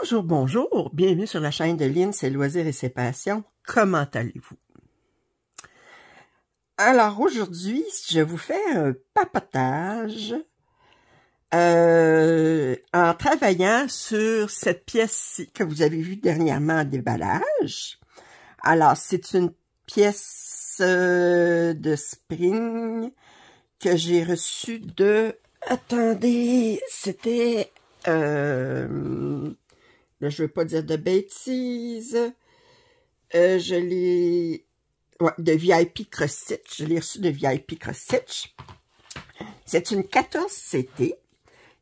Bonjour, bonjour, bienvenue sur la chaîne de Lynn, ses loisirs et ses passions. Comment allez-vous? Alors aujourd'hui, je vous fais un papotage en travaillant sur cette pièce-ci que vous avez vue dernièrement en déballage. Alors, c'est une pièce de spring que j'ai reçue de... Attendez, c'était... Là, je veux pas dire de bêtises. Je l'ai... Ouais, de VIP Cross Stitch. Je l'ai reçu de VIP Cross Stitch. C'est une 14 CT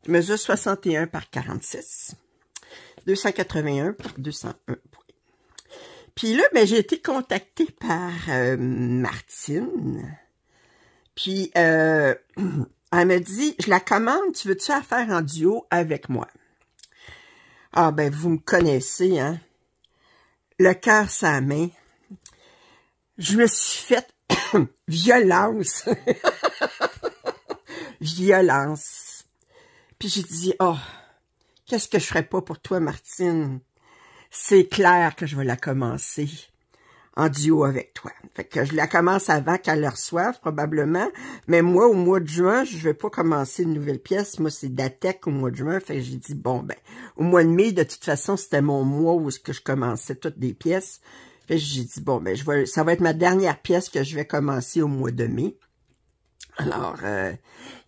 qui mesure 61 par 46. 281 par 201 points. Puis là, ben, j'ai été contactée par Martine. Puis, elle me dit, je la commande, tu veux-tu la faire en duo avec moi? Ah, ben, vous me connaissez, hein? Le cœur sur la main. Je me suis faite violence. Violence. Puis j'ai dit, oh, qu'est-ce que je ferais pas pour toi, Martine? C'est clair que je vais la commencer en duo avec toi. Fait que je la commence avant qu'elle le reçoive, probablement. Mais moi, au mois de juin, je vais pas commencer une nouvelle pièce. Moi, c'est d'Atec au mois de juin. Fait que j'ai dit, bon, ben, au mois de mai, de toute façon, c'était mon mois où est-ce que je commençais toutes des pièces. Fait que j'ai dit, bon, ben, ça va être ma dernière pièce que je vais commencer au mois de mai. Alors,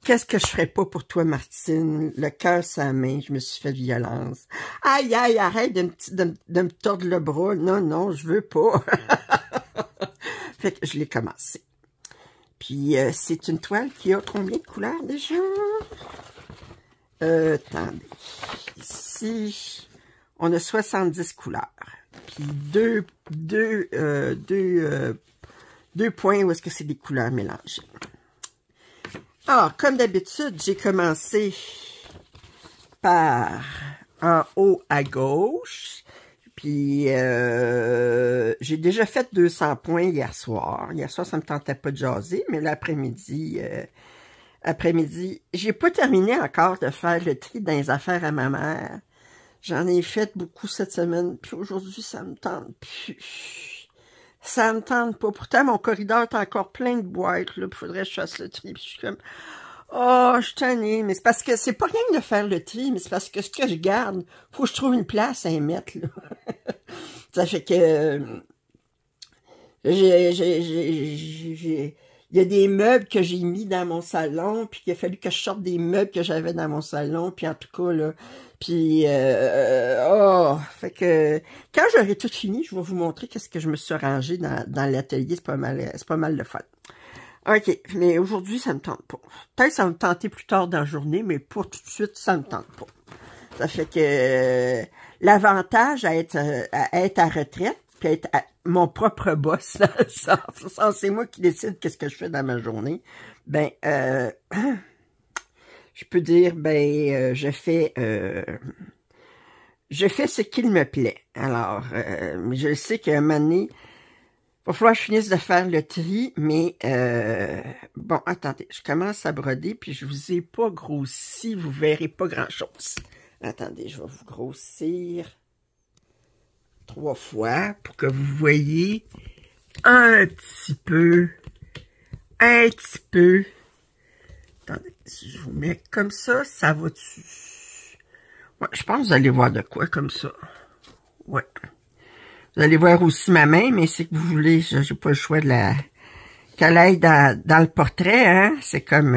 qu'est-ce que je ferais pas pour toi, Martine? Le cœur sur la main, je me suis fait violence. Aïe, aïe, arrête de me tordre le bras. Non, non, je veux pas. Fait que je l'ai commencé. Puis, c'est une toile qui a combien de couleurs déjà? Attendez. Ici, on a 70 couleurs. Puis, deux points où est-ce que c'est des couleurs mélangées. Alors, comme d'habitude, j'ai commencé par en haut à gauche. Puis, j'ai déjà fait 200 points hier soir. Hier soir, ça me tentait pas de jaser, mais l'après-midi, j'ai pas terminé encore de faire le tri dans les affaires à ma mère. J'en ai fait beaucoup cette semaine, puis aujourd'hui, ça me tente plus. Ça me tente pas. Pourtant, mon corridor est encore plein de boîtes, là. Il faudrait que je fasse le tri. Puis je suis comme, oh, je suis tannée. Mais c'est parce que c'est pas rien de faire le tri, mais c'est parce que ce que je garde, faut que je trouve une place à y mettre, là. Ça fait que, il y a des meubles que j'ai mis dans mon salon, puis il a fallu que je sorte des meubles que j'avais dans mon salon, puis en tout cas, là, puis, fait que, quand j'aurai tout fini, je vais vous montrer qu'est-ce que je me suis rangé dans l'atelier, c'est pas mal le fun. OK, mais aujourd'hui, ça me tente pas. Peut-être que ça va me tenter plus tard dans la journée, mais pour tout de suite, ça me tente pas. Ça fait que, l'avantage à être à retraite, puis être mon propre boss, ça c'est moi qui décide qu'est-ce que je fais dans ma journée, ben, je peux dire, ben, je fais ce qu'il me plaît. Alors, je sais qu'à un moment donné, il va falloir que je finisse de faire le tri, mais, bon, attendez, je commence à broder, puis je vous ai pas grossi, vous verrez pas grand-chose. Attendez, je vais vous grossir 3 fois pour que vous voyez un petit peu. Attendez, si je vous mets comme ça, ça va dessus. Ouais, je pense que vous allez voir de quoi comme ça. Ouais. Vous allez voir aussi ma main, mais c'est que vous voulez, j'ai pas le choix de qu'elle aille dans le portrait, hein. C'est comme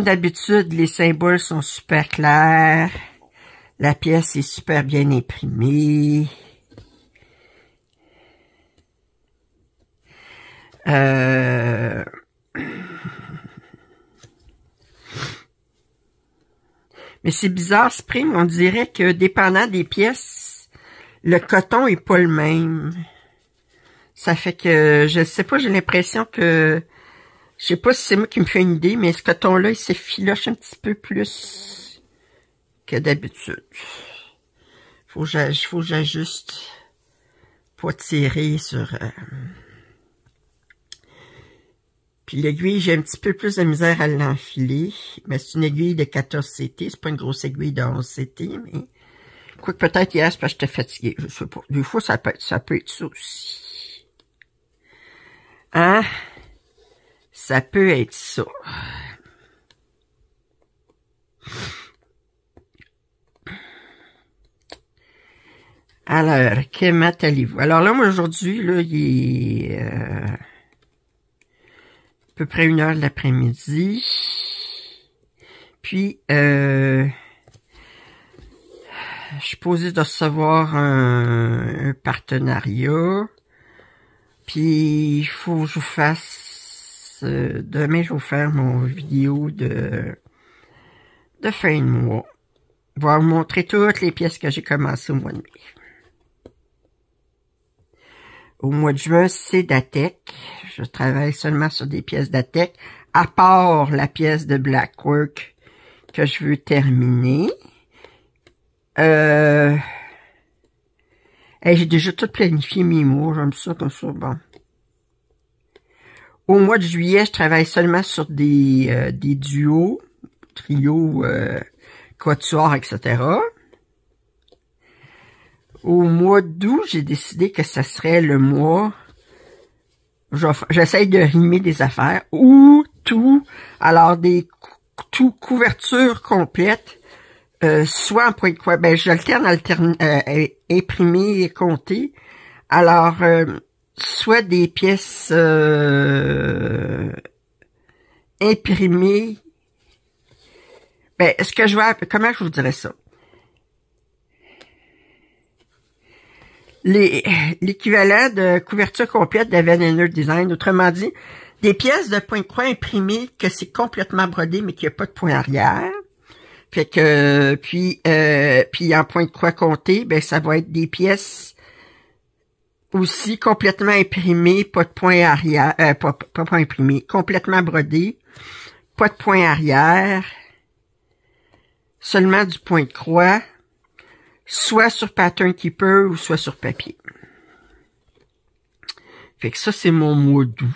d'habitude, les symboles sont super clairs. La pièce est super bien imprimée. Mais c'est bizarre, Spring, on dirait que dépendant des pièces, le coton est pas le même. Ça fait que, je sais pas, j'ai l'impression que, je sais pas si c'est moi qui me fais une idée, mais ce coton-là, il s'effiloche un petit peu plus que d'habitude. Faut que j'ajuste pour tirer sur... Puis l'aiguille, j'ai un petit peu plus de misère à l'enfiler. Mais c'est une aiguille de 14 CT. C'est pas une grosse aiguille de 11 CT, mais... Quoique peut-être hier, c'est parce que j'étais fatiguée. Je sais pas. Des fois, ça peut être ça aussi. Hein? Ça peut être ça. Alors, comment allez-vous? Alors là, moi, aujourd'hui, là, il est à peu près 1h de l'après-midi. Puis, je suis posé de recevoir un partenariat. Puis, il faut que je vous fasse... demain, je vais vous faire mon vidéo de fin de mois. Je vais vous montrer toutes les pièces que j'ai commencées au mois de mai. Au mois de juin, c'est Datec. Je travaille seulement sur des pièces Datec, à part la pièce de Blackwork que je veux terminer. J'ai déjà tout planifié mes mois, j'aime ça comme ça, bon. Au mois de juillet, je travaille seulement sur des duos, trios, quatuors, etc. Au mois d'août, j'ai décidé que ça serait le mois... J'essaye de rimer des affaires. Ou tout. Alors, tout couverture complète. Soit en point de croix. Ben, j'alterne imprimer et compter. Alors, soit des pièces imprimées. Ben, ce que je vois... Comment je vous dirais ça? L'équivalent de couverture complète de Van Henner Design, autrement dit, des pièces de point de croix imprimées que c'est complètement brodé mais qu'il n'y a pas de point arrière. Fait que puis en point de croix compté, ben ça va être des pièces aussi complètement imprimées, pas de point arrière, pas point imprimé, complètement brodé, pas de point arrière, seulement du point de croix. Soit sur Pattern Keeper ou soit sur papier. Fait que ça, c'est mon mois d'août.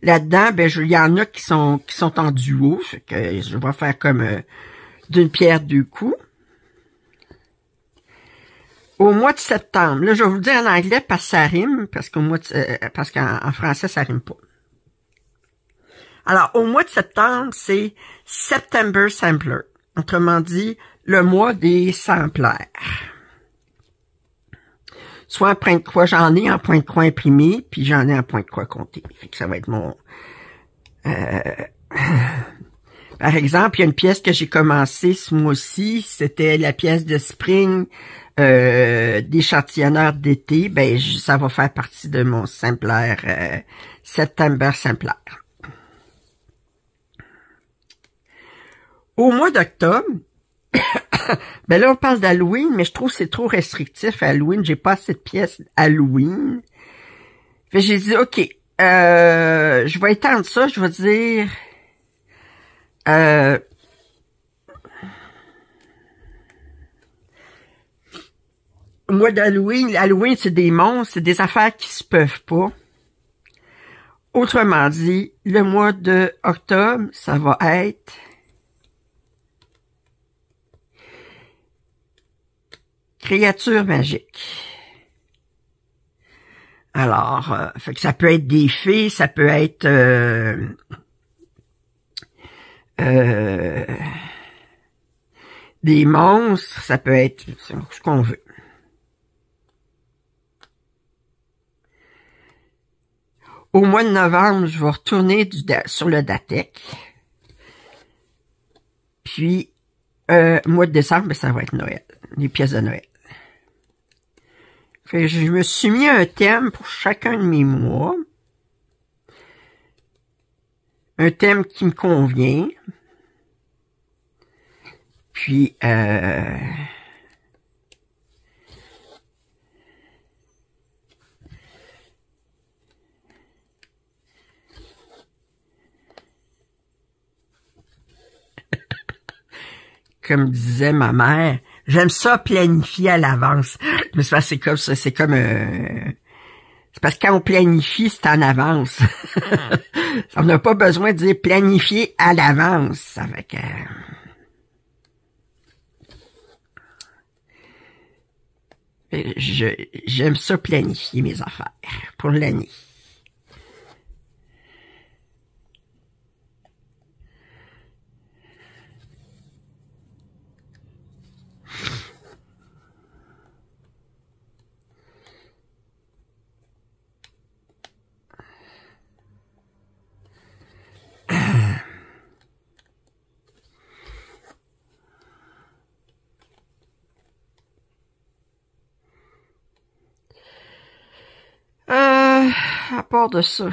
Là-dedans, ben, il y en a qui sont en duo. Fait que je vais faire comme d'une pierre deux coups. Au mois de septembre, là, je vais vous le dire en anglais parce que ça rime, parce qu'en français, ça rime pas. Alors, au mois de septembre, c'est September Sampler. Autrement dit, le mois des samplaires. Soit en point de croix, j'en ai en point de croix imprimé, puis j'en ai en point de croix compté. Fait que ça va être mon... Par exemple, il y a une pièce que j'ai commencée ce mois-ci, c'était la pièce de Spring d'échantillonneur d'été. Ben, ça va faire partie de mon samplaire September Sampler. Au mois d'octobre, ben là, on parle d'Halloween, mais je trouve que c'est trop restrictif à Halloween. J'ai pas assez de pièces Halloween. Fait que j'ai dit, OK, je vais étendre ça, je vais dire... au mois d'Halloween, Halloween, c'est des monstres, c'est des affaires qui se peuvent pas. Autrement dit, le mois de octobre, ça va être... créature magique. Alors, fait que ça peut être des fées, ça peut être des monstres, ça peut être ce qu'on veut. Au mois de novembre, je vais retourner sur le Datec. Puis, mois de décembre, ben, ça va être Noël. Les pièces de Noël. Fait que je me suis mis un thème pour chacun de mes mois. Un thème qui me convient. Puis, comme disait ma mère, j'aime ça planifier à l'avance. Mais c'est comme ça, c'est C'est parce que quand on planifie, c'est en avance. On n'a pas besoin de dire planifier à l'avance. Ça fait que... J'aime ça planifier mes affaires pour l'année. À part de ça.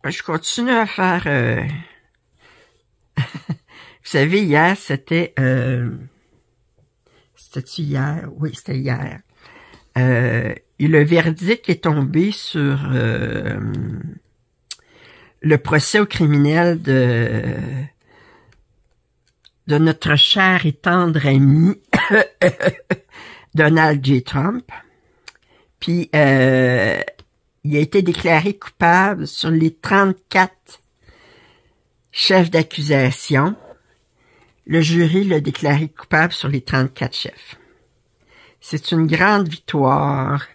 Je continue à faire... Vous savez, hier, c'était... C'était-tu hier? Oui, c'était hier. Et le verdict est tombé sur le procès au criminel de notre cher et tendre ami Donald J. Trump. Puis, il a été déclaré coupable sur les 34 chefs d'accusation. Le jury l'a déclaré coupable sur les 34 chefs. C'est une grande victoire.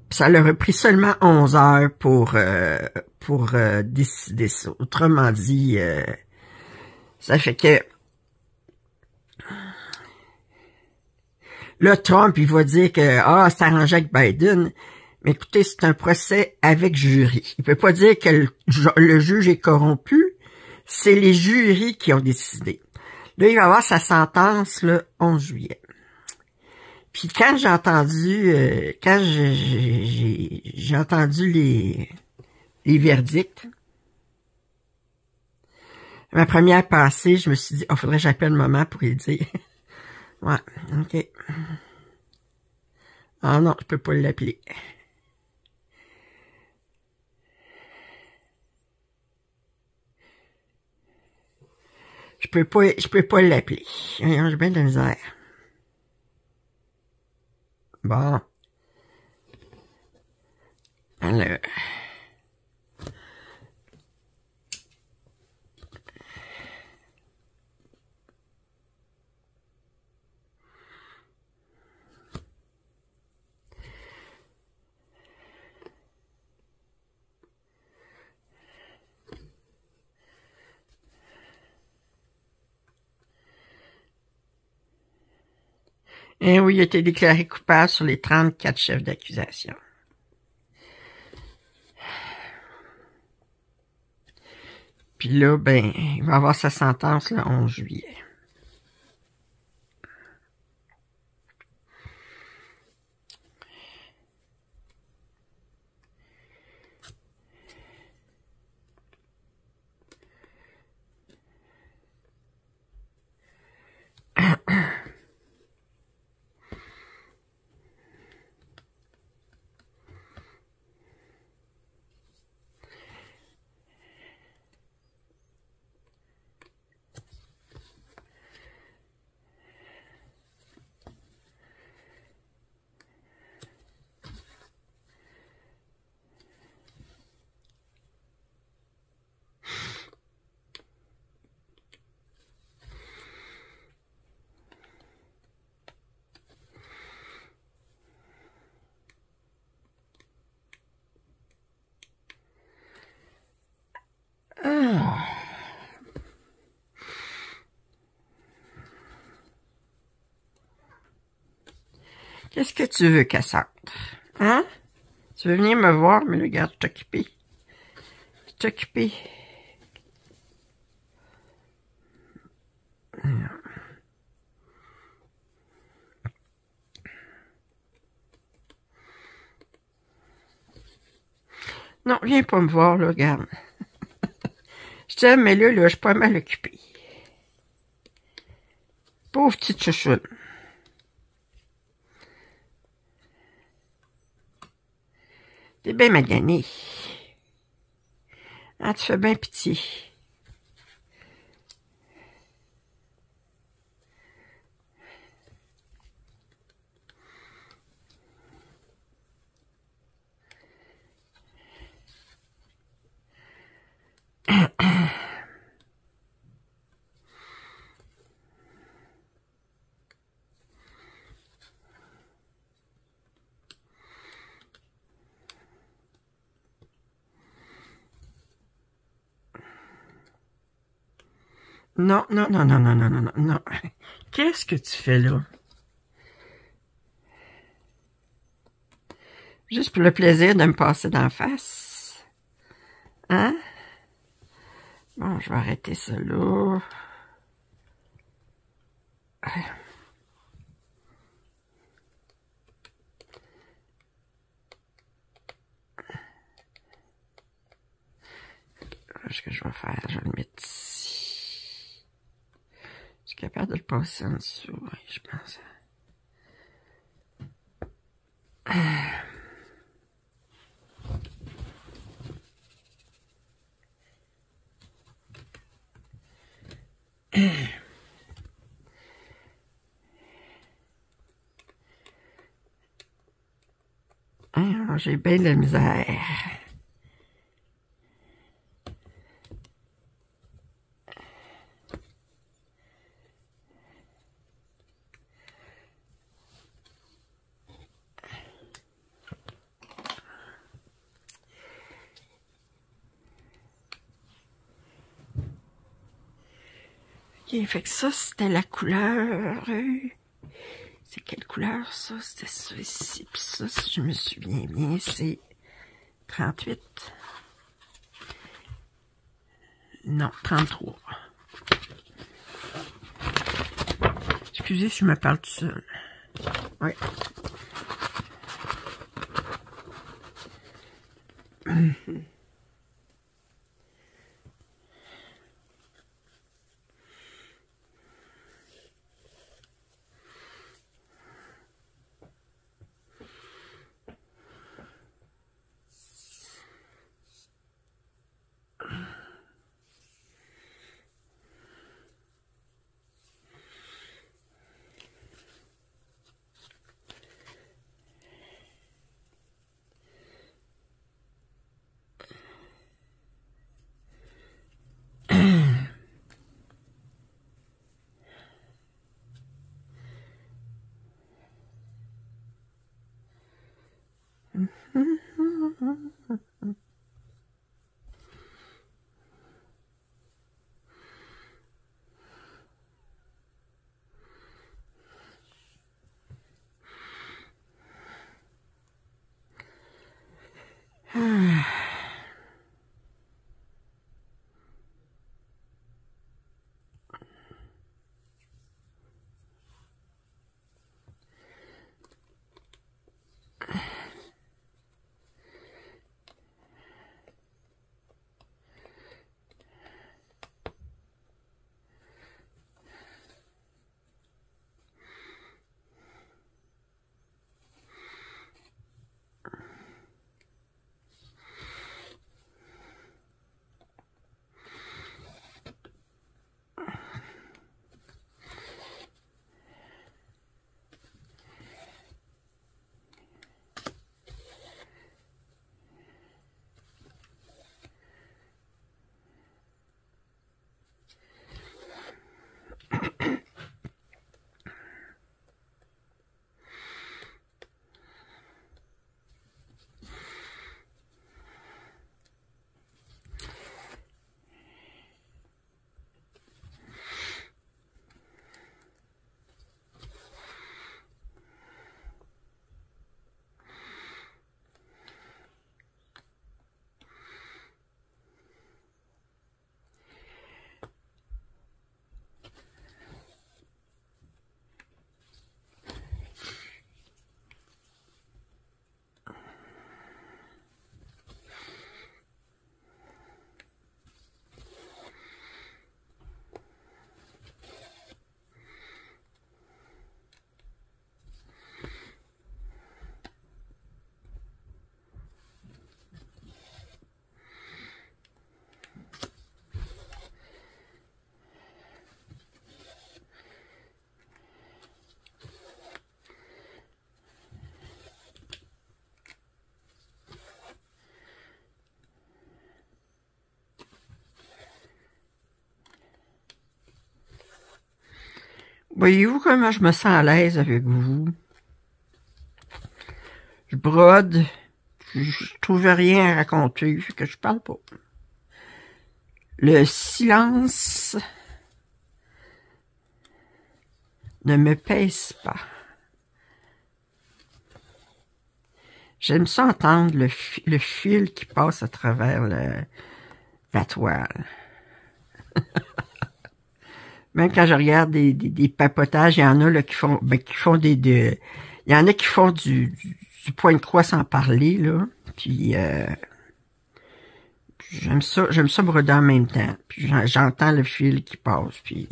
Ça leur a pris seulement 11 heures pour décider ça. Autrement dit, ça fait que là, Trump, il va dire que c'est arrangé avec Biden. Mais écoutez, c'est un procès avec jury. Il peut pas dire que le juge est corrompu. C'est les jurys qui ont décidé. Là, il va avoir sa sentence le 11 juillet. Puis quand j'ai entendu les verdicts, ma première pensée, je me suis dit, faudrait que j'appelle maman pour lui dire. Ouais, ok. Ah non, je peux pas l'appeler. Je peux pas l'appeler. J'ai bien de la misère. Bon. Alors. Et oui, il a été déclaré coupable sur les 34 chefs d'accusation. Puis là, ben, il va avoir sa sentence le 11 juillet. Qu'est-ce que tu veux, Cassandre? Hein? Tu veux venir me voir, mais regarde, je t'occupé. Je t'occupé. Non, viens pas me voir, là, regarde. Je t'aime, mais là, je suis pas mal occupée. Pauvre petite chouchoune. T'es bien magané. Ah, tu fais bien pitié. Non, non, non, non, non, non, non, non, non. Qu'est-ce que tu fais là? Juste pour le plaisir de me passer d'en face. Hein? Bon, je vais arrêter ça là. Ce que je vais faire, je vais le mettre ici. Je suis capable de le passer en dessous, oui, je pense. Ah, j'ai bien de la misère. Ok, fait que ça, c'était la couleur... C'est quelle couleur, ça? C'était ça ici. Puis ça, si je me souviens bien, c'est 38. Non, 33. Excusez si je me parle tout seul. Oui. Voyez-vous comment je me sens à l'aise avec vous? Je brode, je trouve rien à raconter, fait que je parle pas. Le silence ne me pèse pas. J'aime ça entendre le fil qui passe à travers la toile. Même quand je regarde des papotages, il y en a là qui font il y en a qui font du point de croix sans parler, là. Puis j'aime ça broder en même temps. Puis j'entends le fil qui passe, puis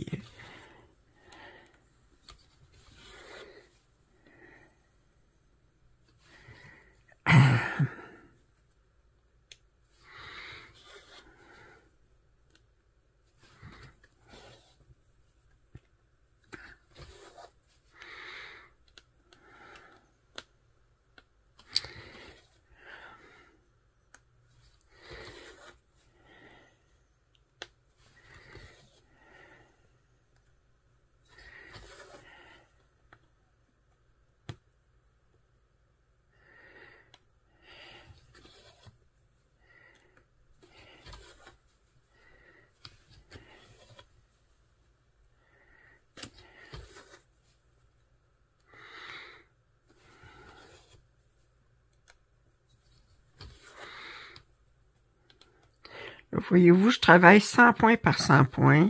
voyez-vous, je travaille 100 points par 100 points.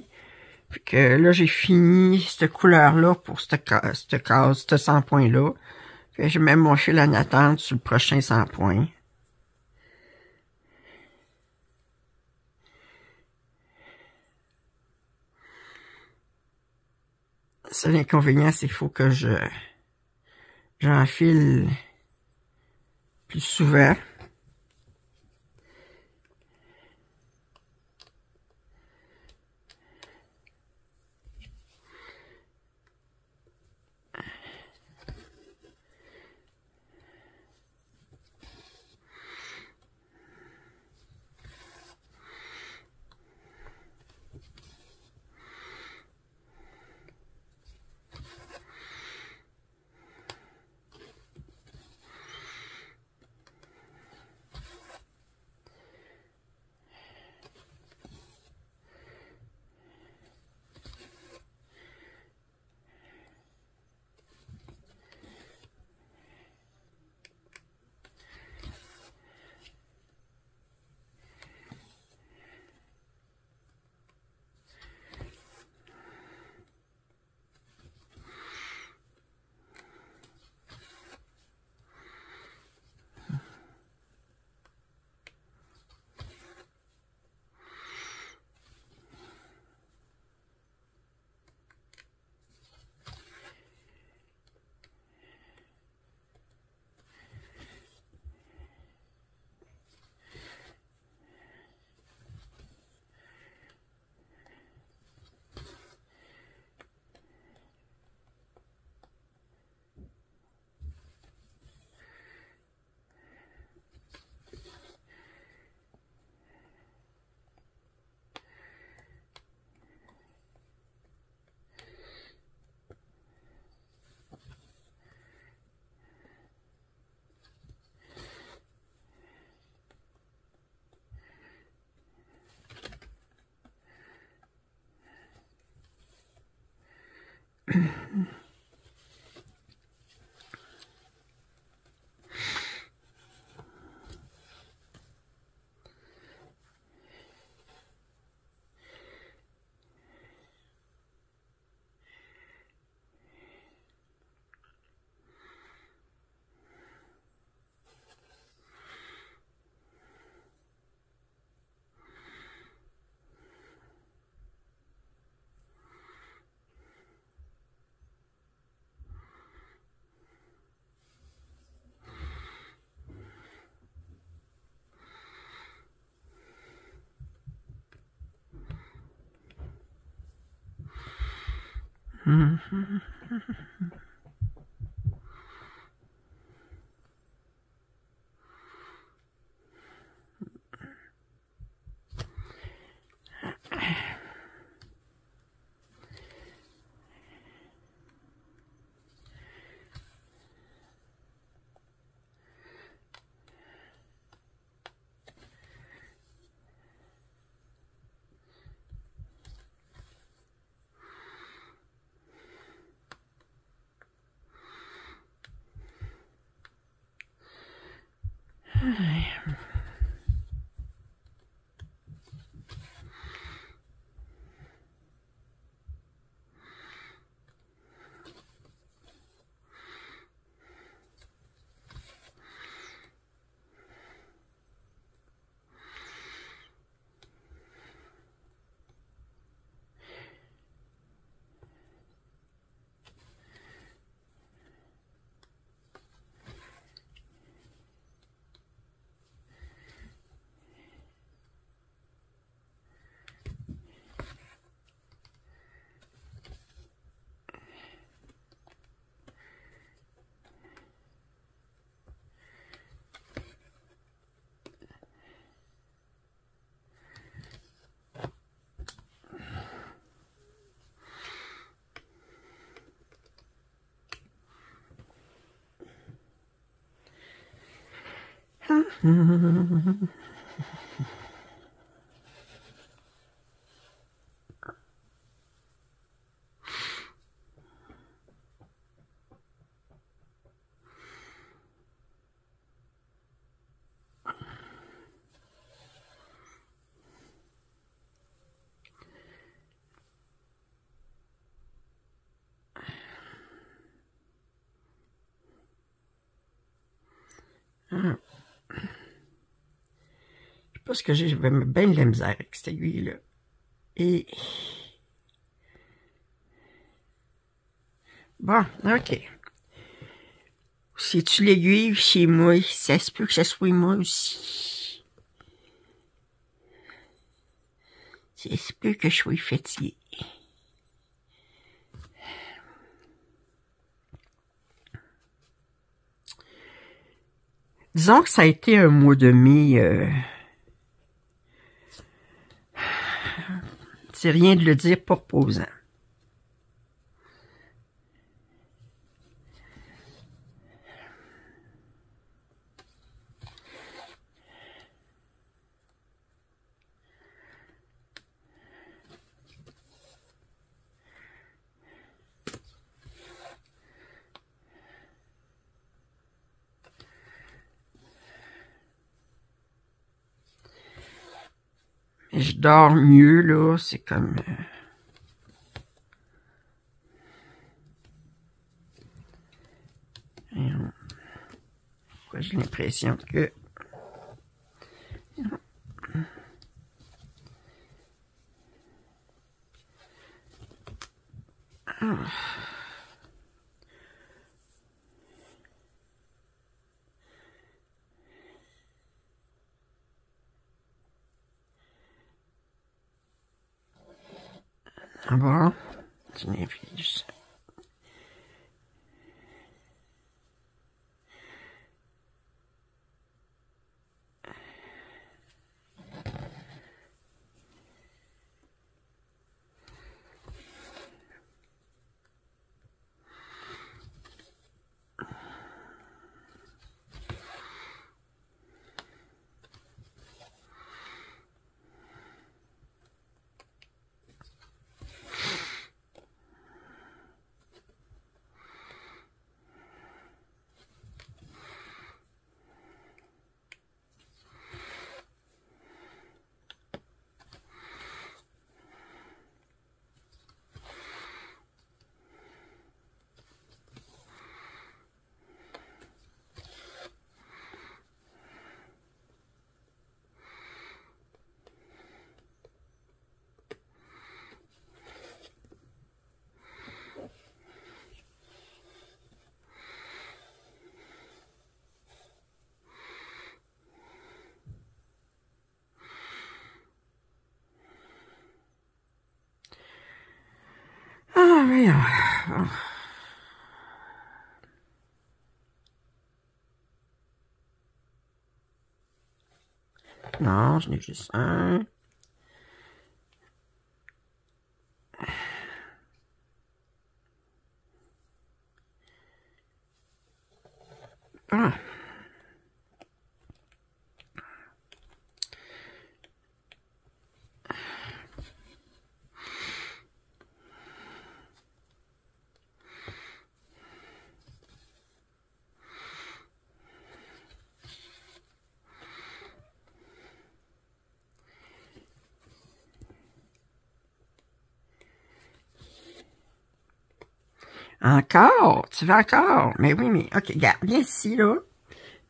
Puis que là, j'ai fini cette couleur-là pour cette case, ce 100 points-là. Puis je mets mon fil en attente sur le prochain 100 points. Le seul inconvénient, c'est qu'il faut que j'enfile plus souvent. Ah. Je sais pas ce que j'ai bien de la misère avec cette aiguille-là. Et... Bon, ok. C'est-tu l'aiguille chez moi? Ça se peut que ça soit moi aussi. Ça se peut que je sois fatiguée. Disons que ça a été un mois de mai... c'est rien de le dire pas reposant. Je dors mieux, là, c'est comme... j'ai l'impression que... Ah bon? Tu n'infliges. Ah, voyons. Oh. Non, je n'ai juste un. Ah. Encore? Tu veux encore? Mais oui, mais ok, regarde, viens ici, là.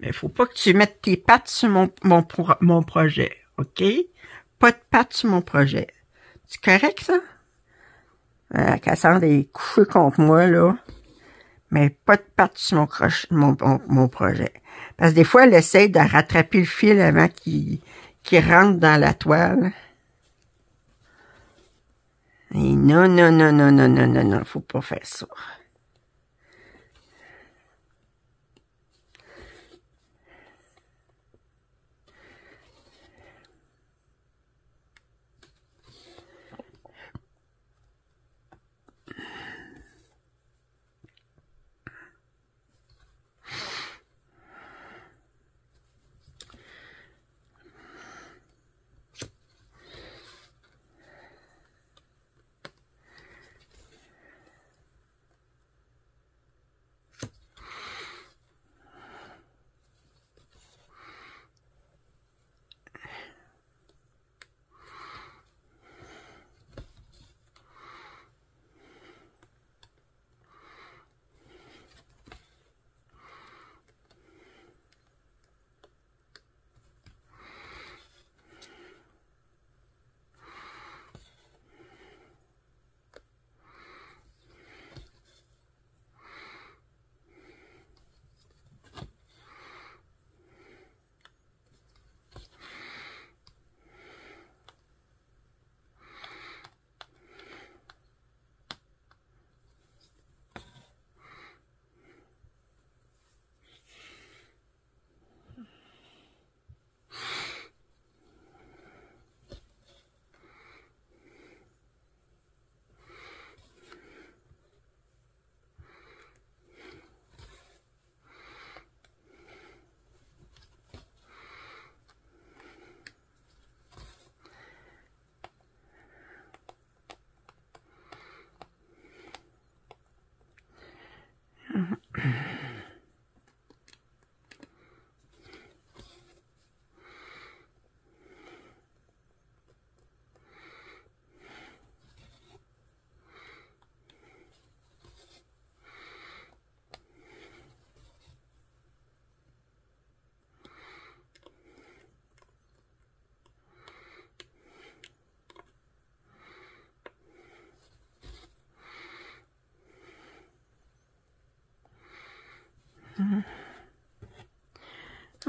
Mais faut pas que tu mettes tes pattes sur mon projet, ok? Pas de pattes sur mon projet. C'est correct, ça? Cassandre est couchée contre moi, là. Mais pas de pattes sur mon projet. Parce que des fois, elle essaie de rattraper le fil avant qu'il rentre dans la toile. Et non, non, non, non, non, non, non, non, faut pas faire ça.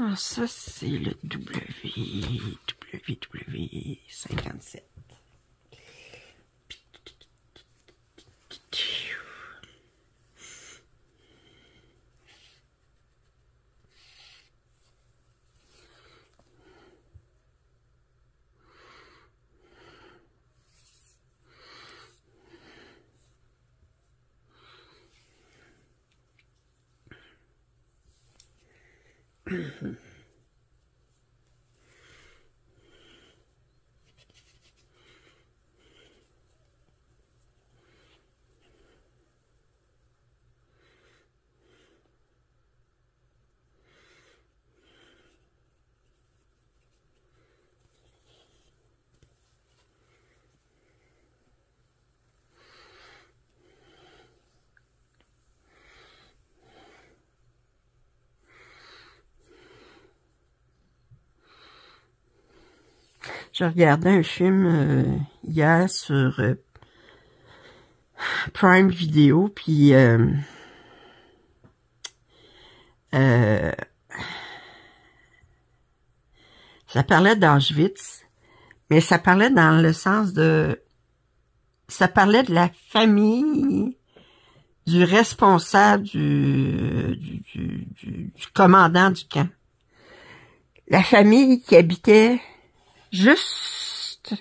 Ah, ça, c'est le WW57. Je regardais un film hier sur Prime Video, puis ça parlait d'Auschwitz, mais ça parlait dans le sens de... Ça parlait de la famille du responsable du commandant du camp. La famille qui habitait juste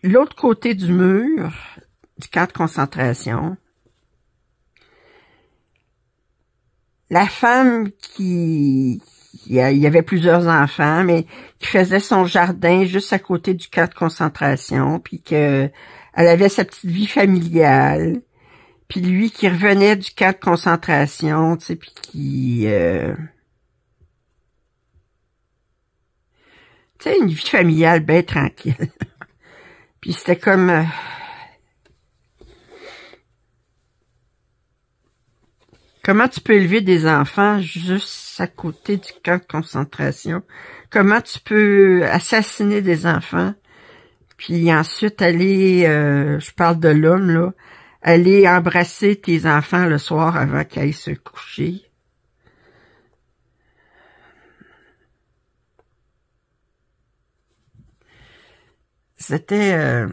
l'autre côté du mur du camp de concentration. La femme il y avait plusieurs enfants, mais qui faisait son jardin juste à côté du camp de concentration, puis que elle avait sa petite vie familiale. Puis lui qui revenait du camp de concentration, tu sais, puis qui... tu sais, une vie familiale bien tranquille. Puis c'était comme... comment tu peux élever des enfants juste à côté du camp de concentration? Comment tu peux assassiner des enfants? Puis ensuite aller, je parle de l'homme, là, aller embrasser tes enfants le soir avant qu'ils aillent se coucher. C'était...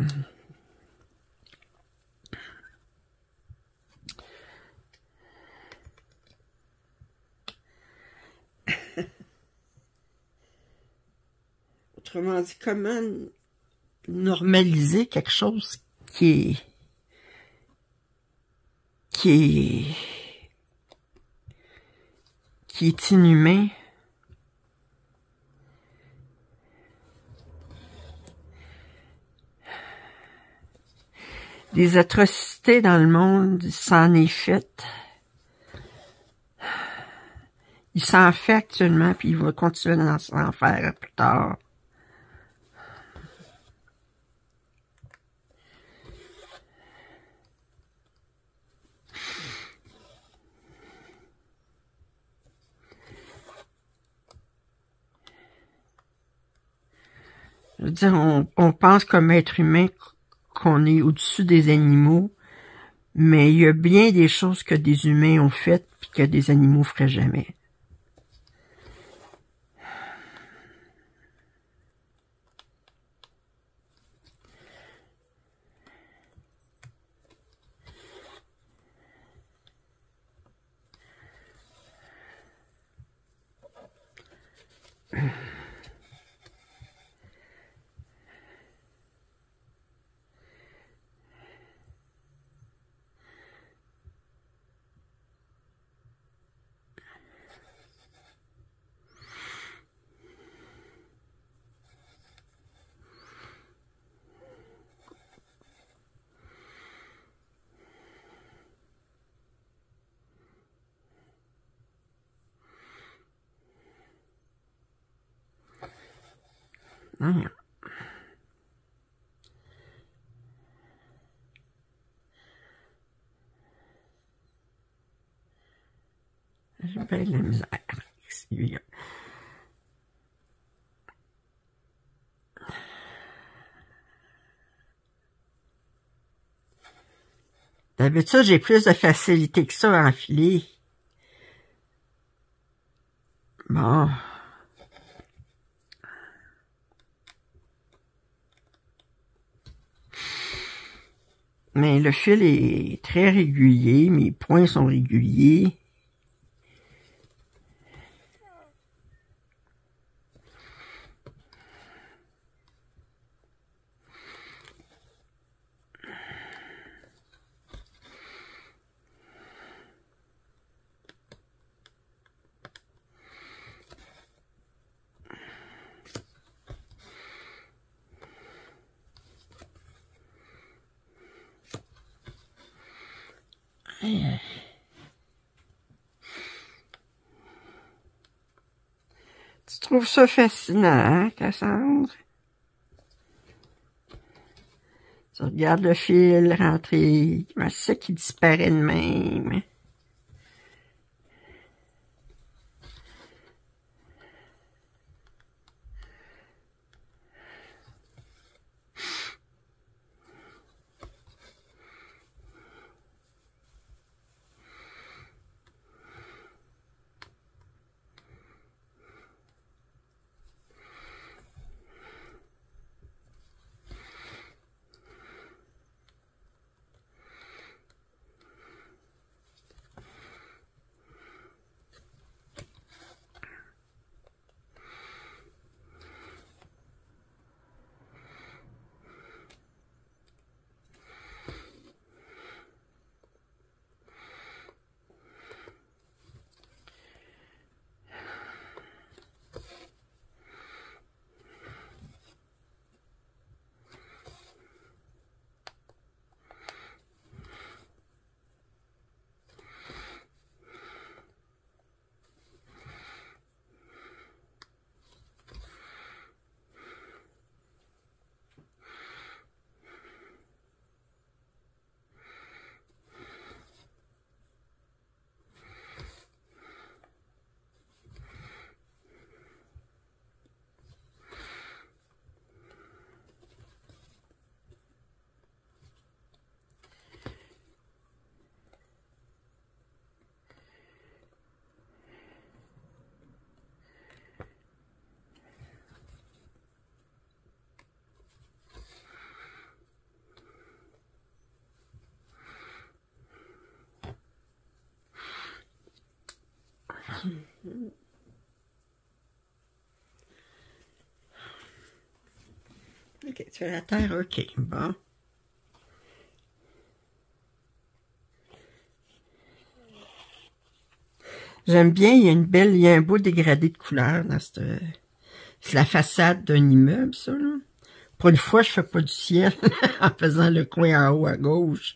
Autrement dit, comment normaliser quelque chose qui est inhumain. Des atrocités dans le monde, il s'en est fait. Il s'en fait actuellement, puis il va continuer à s'en faire plus tard. Je veux dire, on pense comme être humain qu'on est au-dessus des animaux, mais il y a bien des choses que des humains ont faites puis que des animaux feraient jamais. Non. J'ai bien de la misère. D'habitude, j'ai plus de facilité que ça à enfiler. Bon. Mais le fil est très régulier, mes points sont réguliers. Tu trouves ça fascinant, hein, Cassandre? Tu regardes le fil rentrer, comment c'est ça qui disparaît de même? Ok, tu fais la terre, ok, bon. J'aime bien, il y a un beau dégradé de couleur dans cette... C'est la façade d'un immeuble, ça, là. Pour une fois, je fais pas du ciel en faisant le coin en haut à gauche.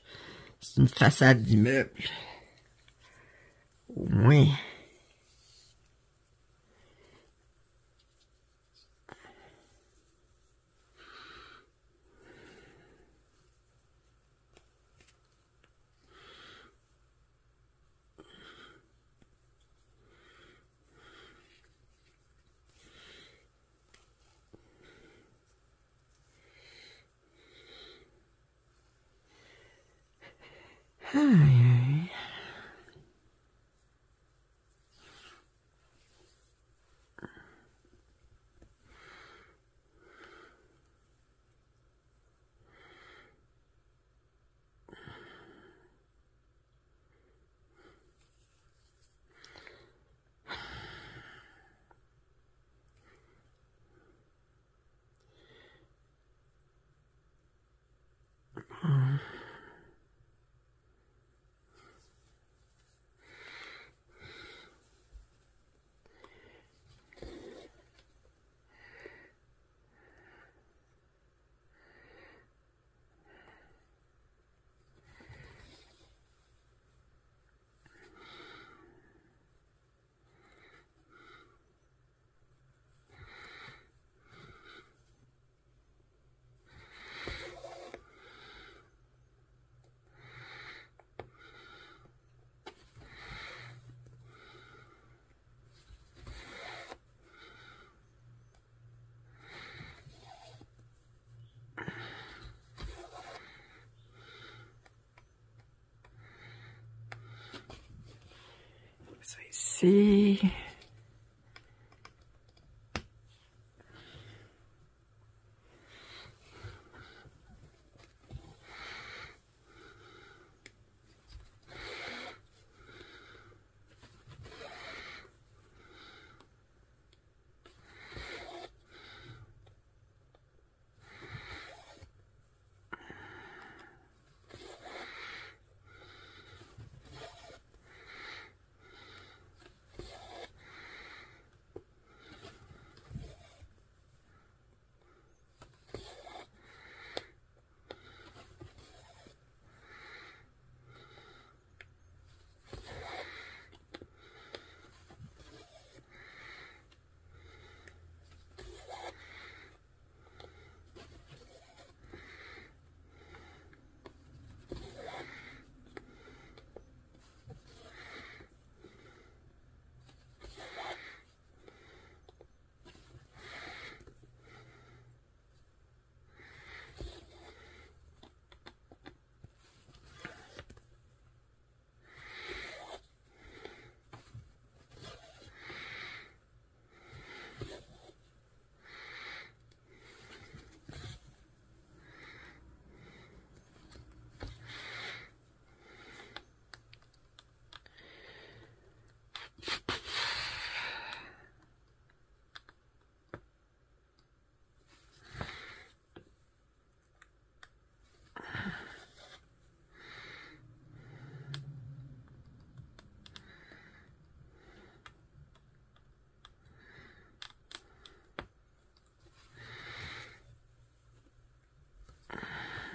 C'est une façade d'immeuble. Au moins. Aïe, aïe. Ça ici.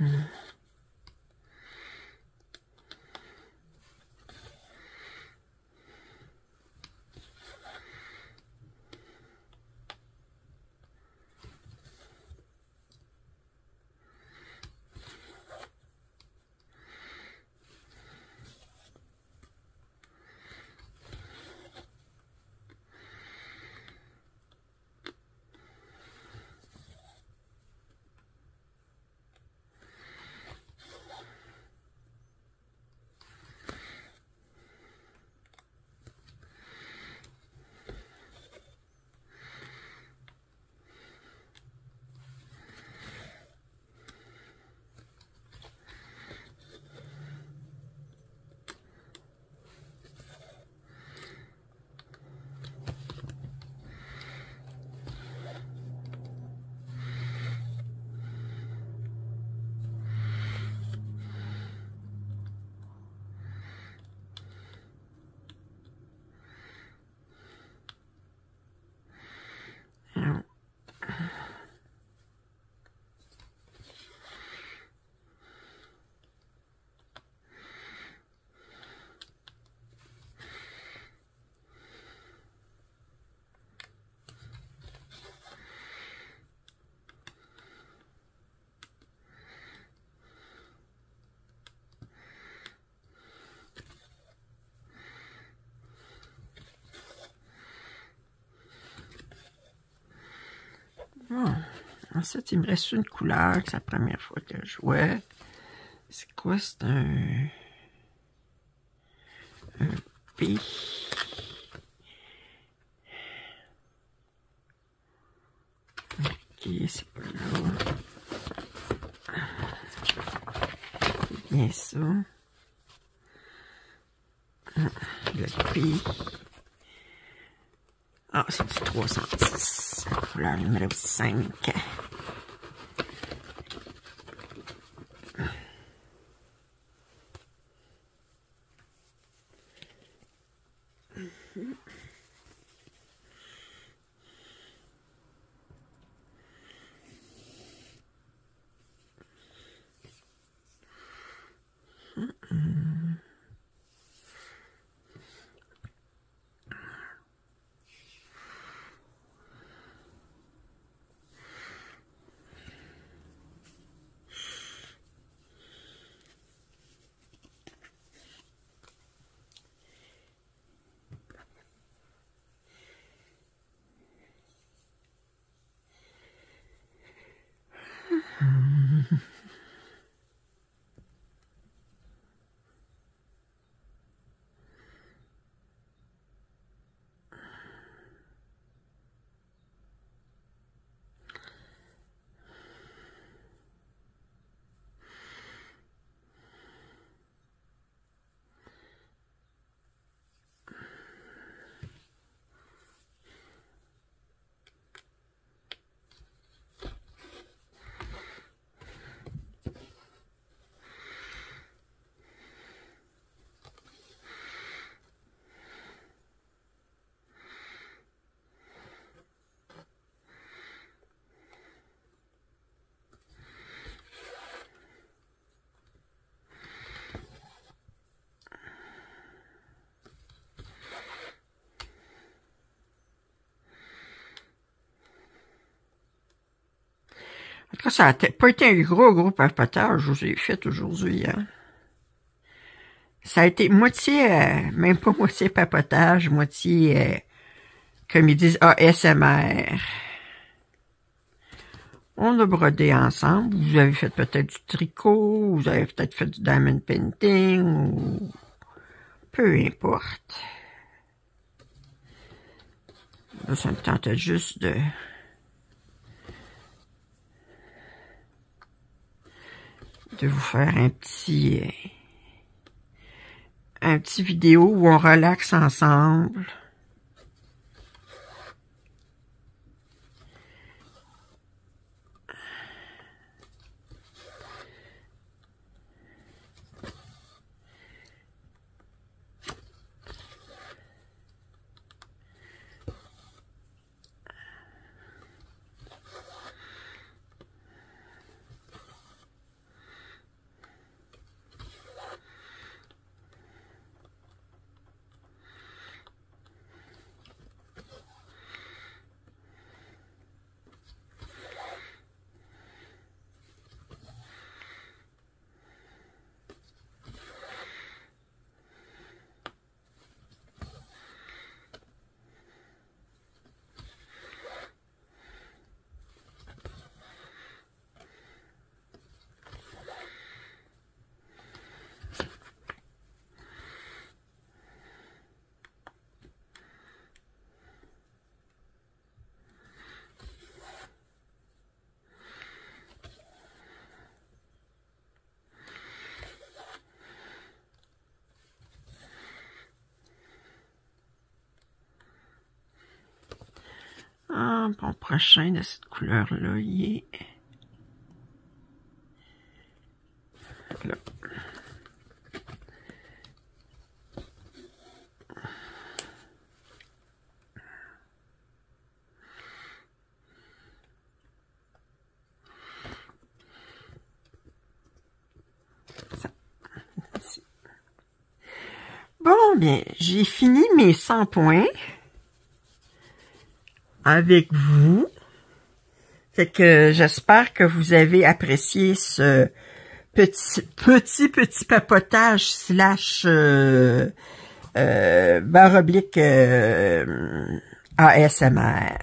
Bon. Ensuite, il me reste une couleur, que c'est la première fois que je jouais. C'est quoi? C'est un P. Ok, c'est pas là. C'est bien ça. Le P. Ah, c'est du 310. Couleur numéro 5. En tout cas, ça n'a pas été un gros papotage que je vous ai fait aujourd'hui, hein. Ça a été moitié, même pas moitié papotage, moitié, comme ils disent, ASMR. On a brodé ensemble. Vous avez fait peut-être du tricot, vous avez peut-être fait du diamond painting, ou peu importe. Là, ça me tentait juste de vous faire un petit vidéo où on relaxe ensemble. mon prochain de cette couleur-là, il est... Là. Bon, bien, j'ai fini mes 100 points avec vous. Fait que j'espère que vous avez apprécié ce petit papotage slash barre oblique ASMR.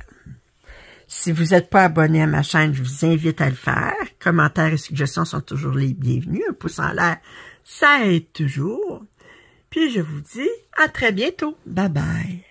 Si vous n'êtes pas abonné à ma chaîne, je vous invite à le faire. Commentaires et suggestions sont toujours les bienvenus. Un pouce en l'air, ça aide toujours. Puis je vous dis à très bientôt. Bye bye.